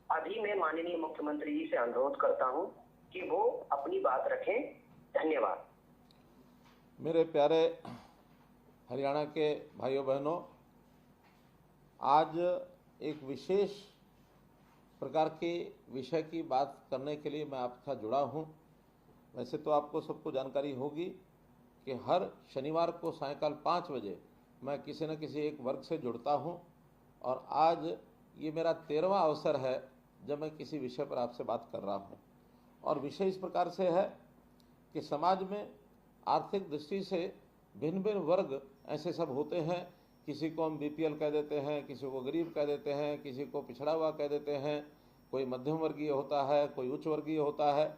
अभी मैं माननीय मुख्यमंत्री जी से अनुरोध करता हूं कि वो अपनी बात रखें। धन्यवाद। मेरे प्यारे हरियाणा के भाइयों बहनों, आज एक विशेष प्रकार के विषय की बात करने के लिए मैं आपके साथ जुड़ा हूं। वैसे तो आपको सबको जानकारी होगी कि हर शनिवार को सायंकाल 5 बजे मैं किसी न किसी एक वर्ग से जुड़ता हूं, और आज ये मेरा 13वां अवसर है जब मैं किसी विषय पर आपसे बात कर रहा हूं। और विषय इस प्रकार से है कि समाज में आर्थिक दृष्टि से भिन्न भिन्न वर्ग ऐसे सब होते हैं। किसी को हम बीपीएल कह देते हैं, किसी को गरीब कह देते हैं, किसी को पिछड़ा हुआ कह देते हैं, कोई मध्यम वर्गीय होता है, कोई उच्च वर्गीय होता है।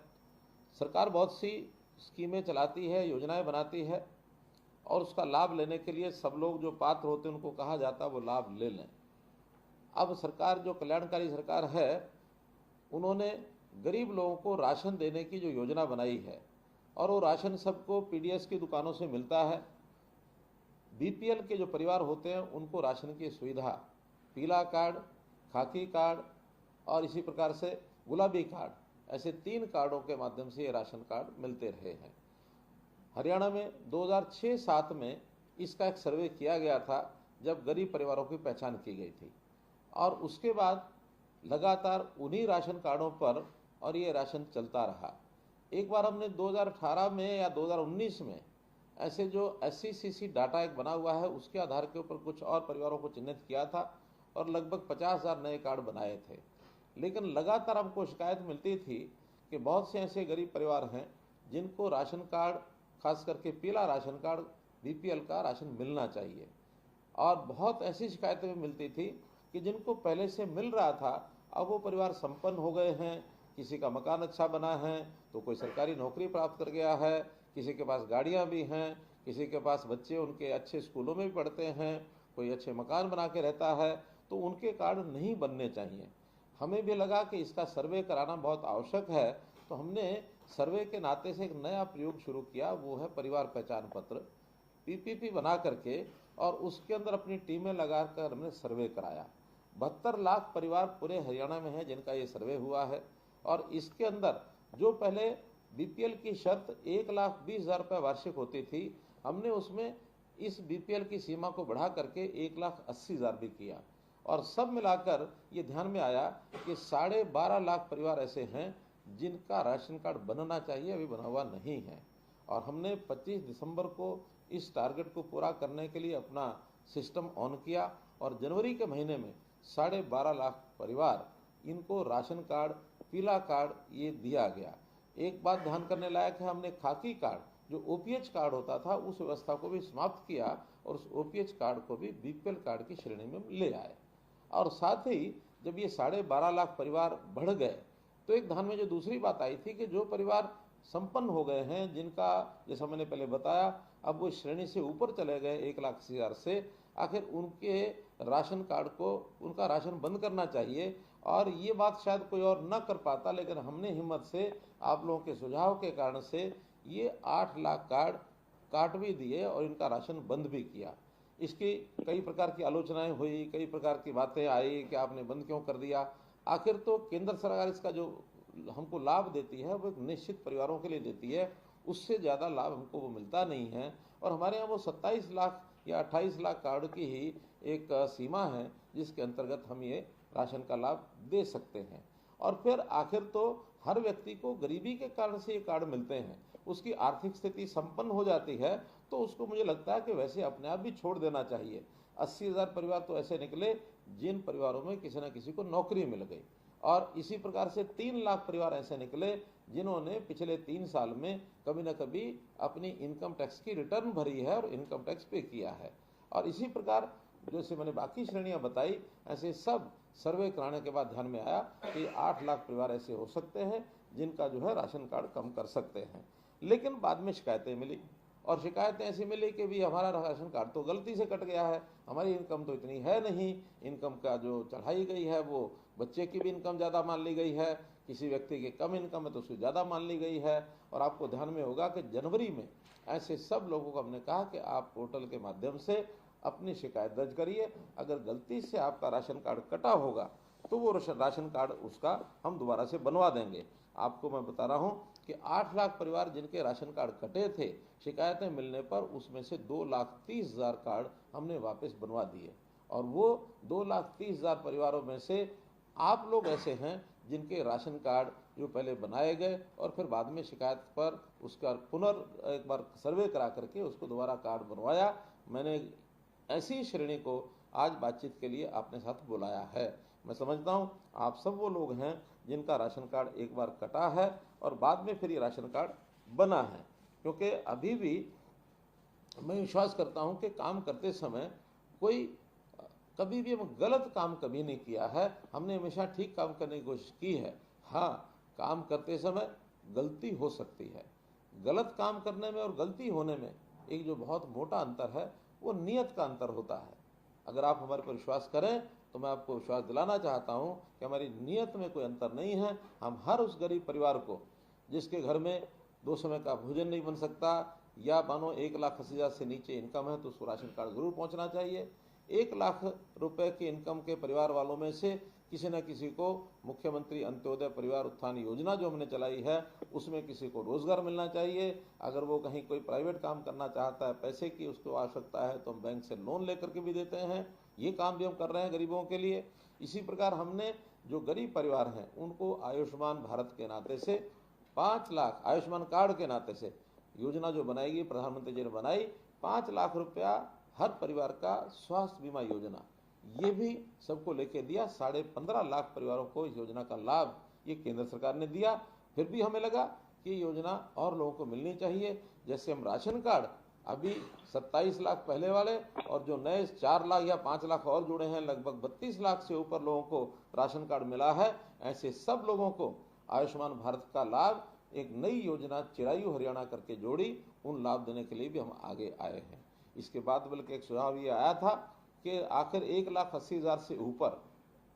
सरकार बहुत सी स्कीमें चलाती है, योजनाएं बनाती है, और उसका लाभ लेने के लिए सब लोग जो पात्र होते हैं उनको कहा जाता है वो लाभ ले लें। अब सरकार जो कल्याणकारी सरकार है, उन्होंने गरीब लोगों को राशन देने की जो योजना बनाई है, और वो राशन सबको पीडीएस की दुकानों से मिलता है। बीपीएल के जो परिवार होते हैं उनको राशन की सुविधा पीला कार्ड, खाकी कार्ड और इसी प्रकार से गुलाबी कार्ड, ऐसे 3 कार्डों के माध्यम से ये राशन कार्ड मिलते रहे हैं। हरियाणा में 2006-07 में इसका एक सर्वे किया गया था जब गरीब परिवारों की पहचान की गई थी, और उसके बाद लगातार उन्हीं राशन कार्डों पर और ये राशन चलता रहा। एक बार हमने 2018 में या 2019 में ऐसे जो SCCC डाटा एक बना हुआ है उसके आधार के ऊपर कुछ और परिवारों को चिन्हित किया था और लगभग 50,000 नए कार्ड बनाए थे। लेकिन लगातार हमको शिकायत मिलती थी कि बहुत से ऐसे गरीब परिवार हैं जिनको राशन कार्ड, खास करके पीला राशन कार्ड, बीपीएल का राशन मिलना चाहिए, और बहुत ऐसी शिकायतें भी मिलती थी कि जिनको पहले से मिल रहा था अब वो परिवार संपन्न हो गए हैं। किसी का मकान अच्छा बना है तो कोई सरकारी नौकरी प्राप्त कर गया है, किसी के पास गाड़ियां भी हैं, किसी के पास बच्चे उनके अच्छे स्कूलों में भी पढ़ते हैं, कोई अच्छे मकान बना के रहता है, तो उनके कार्ड नहीं बनने चाहिए। हमें भी लगा कि इसका सर्वे कराना बहुत आवश्यक है, तो हमने सर्वे के नाते से एक नया प्रयोग शुरू किया, वो है परिवार पहचान पत्र, पीपीपी बना करके, और उसके अंदर अपनी टीमें लगाकर हमने सर्वे कराया। 72 लाख परिवार पूरे हरियाणा में हैं जिनका ये सर्वे हुआ है, और इसके अंदर जो पहले बीपीएल की शर्त 1,20,000 रुपये वार्षिक होती थी, हमने उसमें इस बीपीएल की सीमा को बढ़ा करके 1,80,000 भी किया, और सब मिलाकर ये ध्यान में आया कि 12.5 लाख परिवार ऐसे हैं जिनका राशन कार्ड बनना चाहिए, अभी बना हुआ नहीं है। और हमने 25 दिसंबर को इस टारगेट को पूरा करने के लिए अपना सिस्टम ऑन किया, और जनवरी के महीने में 12.5 लाख परिवार, इनको राशन कार्ड, पीला कार्ड ये दिया गया। एक बात ध्यान करने लायक है, हमने खाकी कार्ड जो ओपीएच कार्ड होता था उस व्यवस्था को भी समाप्त किया, और उस ओपीएच कार्ड को भी बीपीएल कार्ड की श्रेणी में ले आए। और साथ ही जब ये 12.5 लाख परिवार बढ़ गए तो एक ध्यान में जो दूसरी बात आई थी कि जो परिवार संपन्न हो गए हैं, जिनका जैसा मैंने पहले बताया अब वो श्रेणी से ऊपर चले गए 1,80,000 से, आखिर उनके राशन कार्ड को, उनका राशन बंद करना चाहिए। और ये बात शायद कोई और न कर पाता, लेकिन हमने हिम्मत से, आप लोगों के सुझाव के कारण से ये 8 लाख कार्ड काट भी दिए और इनका राशन बंद भी किया। इसकी कई प्रकार की आलोचनाएं हुई, कई प्रकार की बातें आई कि आपने बंद क्यों कर दिया। आखिर तो केंद्र सरकार इसका जो हमको लाभ देती है वो एक निश्चित परिवारों के लिए देती है, उससे ज़्यादा लाभ हमको वो मिलता नहीं है। और हमारे यहाँ वो 27 लाख या 28 लाख कार्ड की ही एक सीमा है जिसके अंतर्गत हम ये राशन का लाभ दे सकते हैं। और फिर आखिर तो हर व्यक्ति को गरीबी के कारण से ये कार्ड मिलते हैं, उसकी आर्थिक स्थिति संपन्न हो जाती है तो उसको मुझे लगता है कि वैसे अपने आप भी छोड़ देना चाहिए। 80,000 परिवार तो ऐसे निकले जिन परिवारों में किसी न किसी को नौकरी मिल गई, और इसी प्रकार से 3 लाख परिवार ऐसे निकले जिन्होंने पिछले 3 साल में कभी न कभी अपनी इनकम टैक्स की रिटर्न भरी है और इनकम टैक्स पे किया है। और इसी प्रकार जैसे मैंने बाकी श्रेणियां बताई, ऐसे सब सर्वे कराने के बाद ध्यान में आया कि 8 लाख परिवार ऐसे हो सकते हैं जिनका जो है राशन कार्ड कम कर सकते हैं। लेकिन बाद में शिकायतें मिली, और शिकायतें ऐसी मिली कि भी हमारा राशन कार्ड तो गलती से कट गया है, हमारी इनकम तो इतनी है नहीं, इनकम का जो चढ़ाई गई है वो बच्चे की भी इनकम ज़्यादा मान ली गई है, किसी व्यक्ति की कम इनकम है तो उसकी ज़्यादा मान ली गई है। और आपको ध्यान में होगा कि जनवरी में ऐसे सब लोगों को हमने कहा कि आप पोर्टल के माध्यम से अपनी शिकायत दर्ज करिए। अगर गलती से आपका राशन कार्ड कटा होगा तो वो राशन कार्ड उसका हम दोबारा से बनवा देंगे। आपको मैं बता रहा हूँ कि 8 लाख परिवार जिनके राशन कार्ड कटे थे, शिकायतें मिलने पर उसमें से 2,30,000 कार्ड हमने वापस बनवा दिए। और वो 2,30,000 परिवारों में से आप लोग ऐसे हैं जिनके राशन कार्ड जो पहले बनाए गए और फिर बाद में शिकायत पर उसका एक बार सर्वे करा करके उसको दोबारा कार्ड बनवाया। मैंने ऐसी श्रेणी को आज बातचीत के लिए अपने साथ बुलाया है। मैं समझता हूँ आप सब वो लोग हैं जिनका राशन कार्ड एक बार कटा है और बाद में फिर ये राशन कार्ड बना है, क्योंकि अभी भी मैं विश्वास करता हूँ कि काम करते समय कोई कभी भी हम गलत काम कभी नहीं किया है। हमने हमेशा ठीक काम करने की कोशिश की है। हाँ, काम करते समय गलती हो सकती है। गलत काम करने में और गलती होने में एक जो बहुत मोटा अंतर है वो नियत का अंतर होता है। अगर आप हमारे पर विश्वास करें तो मैं आपको विश्वास दिलाना चाहता हूं कि हमारी नियत में कोई अंतर नहीं है। हम हर उस गरीब परिवार को जिसके घर में 2 समय का भोजन नहीं बन सकता या मानो 1,80,000 से नीचे इनकम है तो उसको राशन कार्ड जरूर पहुंचना चाहिए। 1 लाख रुपए की इनकम के परिवार वालों में से किसी न किसी को मुख्यमंत्री अंत्योदय परिवार उत्थान योजना जो हमने चलाई है उसमें किसी को रोजगार मिलना चाहिए। अगर वो कहीं कोई प्राइवेट काम करना चाहता है, पैसे की उसको आवश्यकता है, तो हम बैंक से लोन लेकर के भी देते हैं। ये काम भी हम कर रहे हैं गरीबों के लिए। इसी प्रकार हमने जो गरीब परिवार हैं उनको आयुष्मान भारत के नाते से 5 लाख, आयुष्मान कार्ड के नाते से योजना जो बनाएगी प्रधानमंत्री जी ने बनाई, 5 लाख रुपया हर परिवार का स्वास्थ्य बीमा योजना, ये भी सबको लेके दिया। 15.5 लाख परिवारों को इस योजना का लाभ ये केंद्र सरकार ने दिया। फिर भी हमें लगा कि योजना और लोगों को मिलनी चाहिए। जैसे हम राशन कार्ड अभी 27 लाख पहले वाले और जो नए 4 लाख या 5 लाख और जुड़े हैं, लगभग 32 लाख से ऊपर लोगों को राशन कार्ड मिला है। ऐसे सब लोगों को आयुष्मान भारत का लाभ एक नई योजना चिरायु हरियाणा करके जोड़ी, उन लाभ देने के लिए भी हम आगे आए हैं। इसके बाद बल्कि एक सुझाव ये आया था कि आखिर 1,80,000 से ऊपर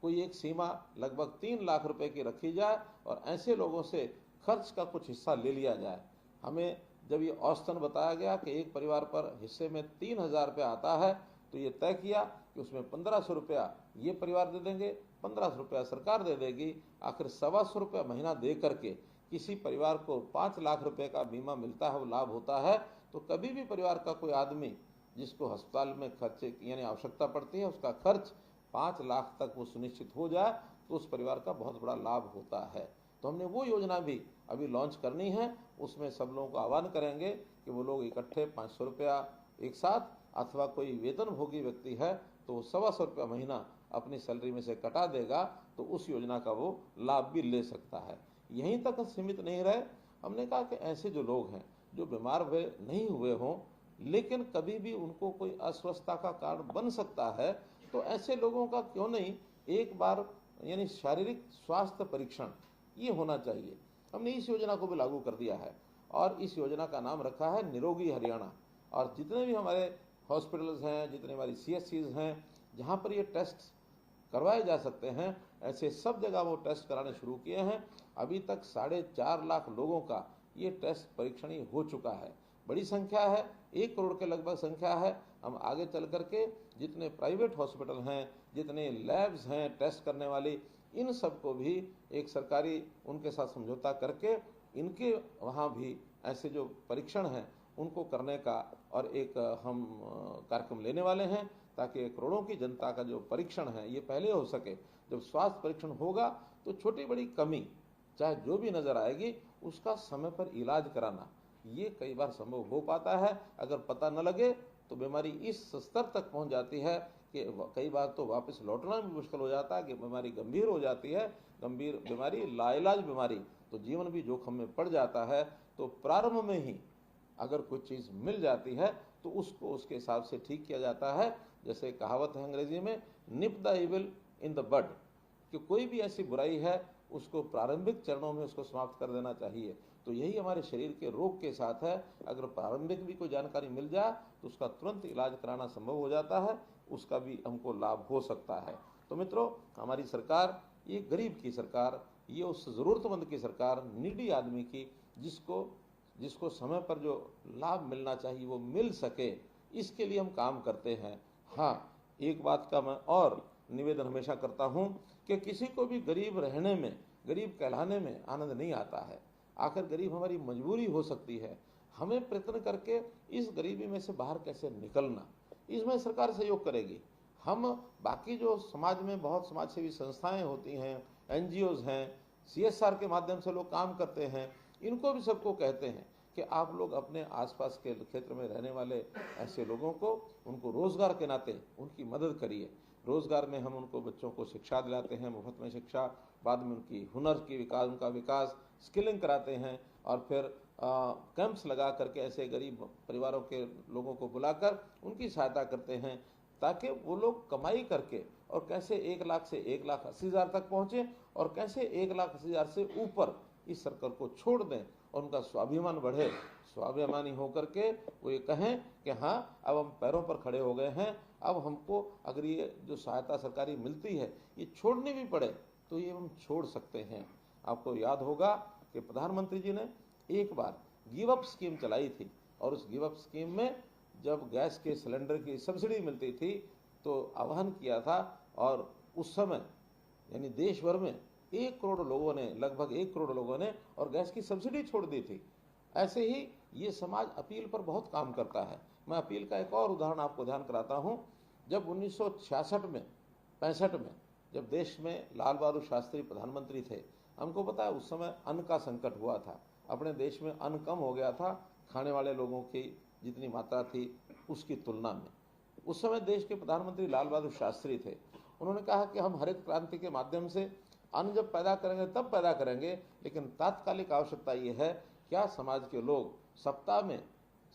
कोई एक सीमा लगभग 3 लाख रुपए की रखी जाए और ऐसे लोगों से खर्च का कुछ हिस्सा ले लिया जाए। हमें जब ये औसतन बताया गया कि एक परिवार पर हिस्से में 3,000 रुपया आता है तो ये तय किया कि उसमें 1,500 रुपया ये परिवार दे देंगे, 1,500 रुपया सरकार दे देगी। आखिर 125 रुपया महीना दे करके किसी परिवार को 5 लाख रुपए का बीमा मिलता है, वो लाभ होता है। तो कभी भी परिवार का कोई आदमी जिसको अस्पताल में खर्चे यानी आवश्यकता पड़ती है उसका खर्च 5 लाख तक वो सुनिश्चित हो जाए तो उस परिवार का बहुत बड़ा लाभ होता है। तो हमने वो योजना भी अभी लॉन्च करनी है। उसमें सब लोगों को आह्वान करेंगे कि वो लोग इकट्ठे 500 रुपया एक साथ, अथवा कोई वेतन भोगी व्यक्ति है तो वो 125 रुपया महीना अपनी सैलरी में से कटा देगा तो उस योजना का वो लाभ भी ले सकता है। यहीं तक सीमित नहीं रहे, हमने कहा कि ऐसे जो लोग हैं जो बीमार हुए नहीं हुए हों लेकिन कभी भी उनको कोई अस्वस्थता का कारण बन सकता है, तो ऐसे लोगों का क्यों नहीं एक बार यानी शारीरिक स्वास्थ्य परीक्षण ये होना चाहिए। हमने इस योजना को भी लागू कर दिया है और इस योजना का नाम रखा है निरोगी हरियाणा। और जितने भी हमारे हॉस्पिटल्स हैं, जितने हमारी CSCs हैं जहाँ पर ये टेस्ट करवाए जा सकते हैं, ऐसे सब जगह वो टेस्ट कराने शुरू किए हैं। अभी तक 4.5 लाख लोगों का ये टेस्ट परीक्षण हो चुका है। बड़ी संख्या है, 1 करोड़ के लगभग संख्या है। हम आगे चल करके जितने प्राइवेट हॉस्पिटल हैं, जितने लैब्स हैं टेस्ट करने वाली, इन सबको भी एक सरकारी उनके साथ समझौता करके इनके वहाँ भी ऐसे जो परीक्षण हैं उनको करने का और एक हम कार्यक्रम लेने वाले हैं ताकि करोड़ों की जनता का जो परीक्षण है ये पहले हो सके। जब स्वास्थ्य परीक्षण होगा तो छोटी बड़ी कमी चाहे जो भी नजर आएगी उसका समय पर इलाज कराना ये कई बार संभव हो पाता है। अगर पता न लगे तो बीमारी इस स्तर तक पहुंच जाती है कि कई बार तो वापस लौटना भी मुश्किल हो जाता है कि बीमारी गंभीर हो जाती है। गंभीर बीमारी, लाइलाज बीमारी, तो जीवन भी जोखिम में पड़ जाता है। तो प्रारंभ में ही अगर कोई चीज़ मिल जाती है तो उसको उसके हिसाब से ठीक किया जाता है। जैसे कहावत है अंग्रेजी में, nip the evil in the bud, कि कोई भी ऐसी बुराई है उसको प्रारंभिक चरणों में उसको समाप्त कर देना चाहिए। तो यही हमारे शरीर के रोग के साथ है। अगर प्रारंभिक भी कोई जानकारी मिल जाए तो उसका तुरंत इलाज कराना संभव हो जाता है, उसका भी हमको लाभ हो सकता है। तो मित्रों, हमारी सरकार ये गरीब की सरकार, ये उस ज़रूरतमंद की सरकार, नीडी आदमी की, जिसको समय पर जो लाभ मिलना चाहिए वो मिल सके, इसके लिए हम काम करते हैं। हाँ, एक बात का मैं और निवेदन हमेशा करता हूं कि किसी को भी गरीब रहने में, गरीब कहलाने में आनंद नहीं आता है। आखिर गरीब हमारी मजबूरी हो सकती है। हमें प्रयत्न करके इस गरीबी में से बाहर कैसे निकलना, इसमें सरकार सहयोग करेगी। हम बाकी जो समाज में बहुत समाज सेवी संस्थाएं होती हैं, NGOs हैं, CSR के माध्यम से लोग काम करते हैं, इनको भी सबको कहते हैं कि आप लोग अपने आसपास के क्षेत्र में रहने वाले ऐसे लोगों को, उनको रोजगार के नाते उनकी मदद करिए। रोजगार में हम उनको, बच्चों को शिक्षा दिलाते हैं, मुफ्त में शिक्षा, बाद में उनकी हुनर की विकास, उनका विकास, स्किलिंग कराते हैं, और फिर कैंप्स लगा करके ऐसे गरीब परिवारों के लोगों को बुलाकर उनकी सहायता करते हैं, ताकि वो लोग कमाई करके और कैसे 1 लाख से 1,80,000 तक पहुँचे, और कैसे 1,80,000 से ऊपर इस सर्कल को छोड़ दें और उनका स्वाभिमान बढ़े। स्वाभिमानी होकर के वो ये कहें कि हाँ, अब हम पैरों पर खड़े हो गए हैं, अब हमको अगर ये जो सहायता सरकारी मिलती है ये छोड़नी भी पड़े तो ये हम छोड़ सकते हैं। आपको याद होगा कि प्रधानमंत्री जी ने एक बार गिव अप स्कीम चलाई थी, और उस गिव अप स्कीम में जब गैस के सिलेंडर की सब्सिडी मिलती थी तो आह्वान किया था, और उस समय यानी देश भर में 1 करोड़ लोगों ने, लगभग 1 करोड़ लोगों ने और गैस की सब्सिडी छोड़ दी थी। ऐसे ही ये समाज अपील पर बहुत काम करता है। मैं अपील का एक और उदाहरण आपको ध्यान कराता हूँ। जब 1966 में 65 में जब देश में लाल बहादुर शास्त्री प्रधानमंत्री थे, हमको पता है उस समय अन्न का संकट हुआ था। अपने देश में अन्न कम हो गया था, खाने वाले लोगों की जितनी मात्रा थी उसकी तुलना में। उस समय देश के प्रधानमंत्री लाल बहादुर शास्त्री थे। उन्होंने कहा कि हम हरित क्रांति के माध्यम से अन्न जब पैदा करेंगे तब पैदा करेंगे, लेकिन तात्कालिक आवश्यकता ये है, क्या समाज के लोग सप्ताह में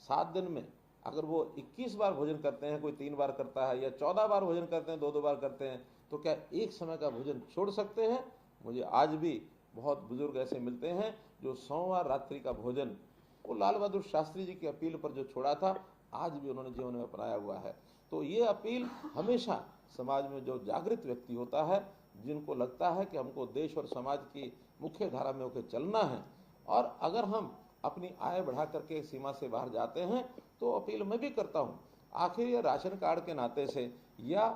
7 दिन में अगर वो 21 बार भोजन करते हैं, कोई 3 बार करता है, या 14 बार भोजन करते हैं, 2-2 बार करते हैं, तो क्या एक समय का भोजन छोड़ सकते हैं? मुझे आज भी बहुत बुजुर्ग ऐसे मिलते हैं जो सोमवार रात्रि का भोजन वो लाल बहादुर शास्त्री जी की अपील पर जो छोड़ा था, आज भी उन्होंने जीवन में अपनाया हुआ है। तो ये अपील हमेशा समाज में जो जागृत व्यक्ति होता है, जिनको लगता है कि हमको देश और समाज की मुख्य धारा में होकर चलना है, और अगर हम अपनी आय बढ़ा करके सीमा से बाहर जाते हैं तो अपील मैं भी करता हूँ। आखिर ये राशन कार्ड के नाते से या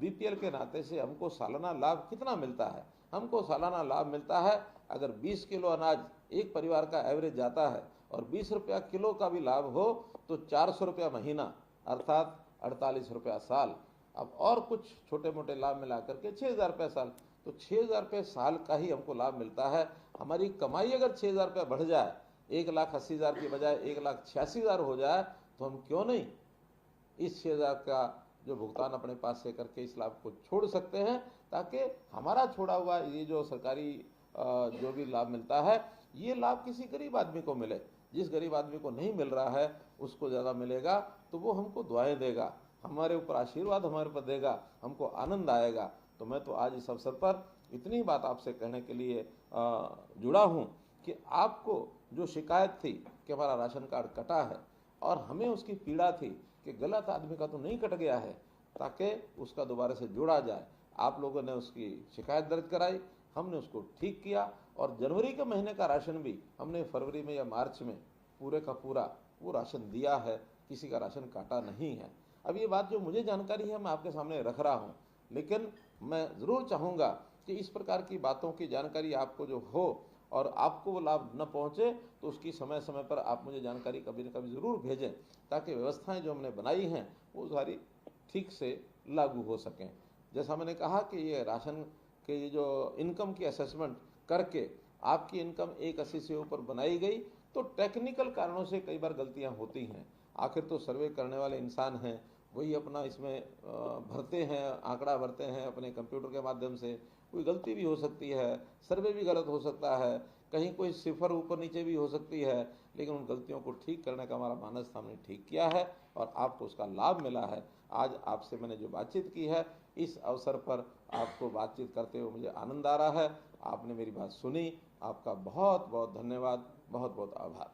BPL के नाते से हमको सालाना लाभ कितना मिलता है? हमको सालाना लाभ मिलता है, अगर 20 किलो अनाज एक परिवार का एवरेज जाता है और 20 रुपया किलो का भी लाभ हो तो 400 रुपया महीना, अर्थात 48 रुपया साल। अब और कुछ छोटे मोटे लाभ मिला करके 6,000 रुपये साल, तो 6,000 रुपये साल का ही हमको लाभ मिलता है। हमारी कमाई अगर 6,000 रुपये बढ़ जाए, 1,80,000 की बजाय 1,86,000 हो जाए, तो हम क्यों नहीं इस 6,000 का जो भुगतान अपने पास से करके इस लाभ को छोड़ सकते हैं, ताकि हमारा छोड़ा हुआ ये जो सरकारी जो भी लाभ मिलता है, ये लाभ किसी गरीब आदमी को मिले। जिस गरीब आदमी को नहीं मिल रहा है उसको ज़्यादा मिलेगा, तो वो हमको दुआएं देगा, हमारे ऊपर आशीर्वाद हमारे ऊपर देगा, हमको आनंद आएगा। तो मैं तो आज इस अवसर पर इतनी बात आपसे कहने के लिए जुड़ा हूँ कि आपको जो शिकायत थी कि हमारा राशन कार्ड कटा है, और हमें उसकी पीड़ा थी कि गलत आदमी का तो नहीं कट गया है, ताकि उसका दोबारा से जोड़ा जाए। आप लोगों ने उसकी शिकायत दर्ज कराई, हमने उसको ठीक किया, और जनवरी के महीने का राशन भी हमने फरवरी में या मार्च में पूरे का पूरा वो राशन दिया है, किसी का राशन काटा नहीं है। अब ये बात जो मुझे जानकारी है मैं आपके सामने रख रहा हूँ, लेकिन मैं ज़रूर चाहूँगा कि इस प्रकार की बातों की जानकारी आपको जो हो और आपको वो लाभ न पहुँचे, तो उसकी समय समय पर आप मुझे जानकारी कभी न कभी ज़रूर भेजें, ताकि व्यवस्थाएं जो हमने बनाई हैं वो सारी ठीक से लागू हो सकें। जैसा मैंने कहा कि ये राशन के ये जो इनकम की असेसमेंट करके आपकी इनकम 180 से ऊपर बनाई गई, तो टेक्निकल कारणों से कई बार गलतियां होती हैं। आखिर तो सर्वे करने वाले इंसान हैं, वही अपना इसमें भरते हैं, आंकड़ा भरते हैं अपने कंप्यूटर के माध्यम से। कोई गलती भी हो सकती है, सर्वे भी गलत हो सकता है, कहीं कोई सिफर ऊपर नीचे भी हो सकती है, लेकिन उन गलतियों को ठीक करने का हमारा मानस था, हमने ठीक किया है और आपको उसका लाभ मिला है। आज आपसे मैंने जो बातचीत की है, इस अवसर पर आपको बातचीत करते हुए मुझे आनंद आ रहा है। आपने मेरी बात सुनी, आपका बहुत बहुत धन्यवाद, बहुत बहुत आभार।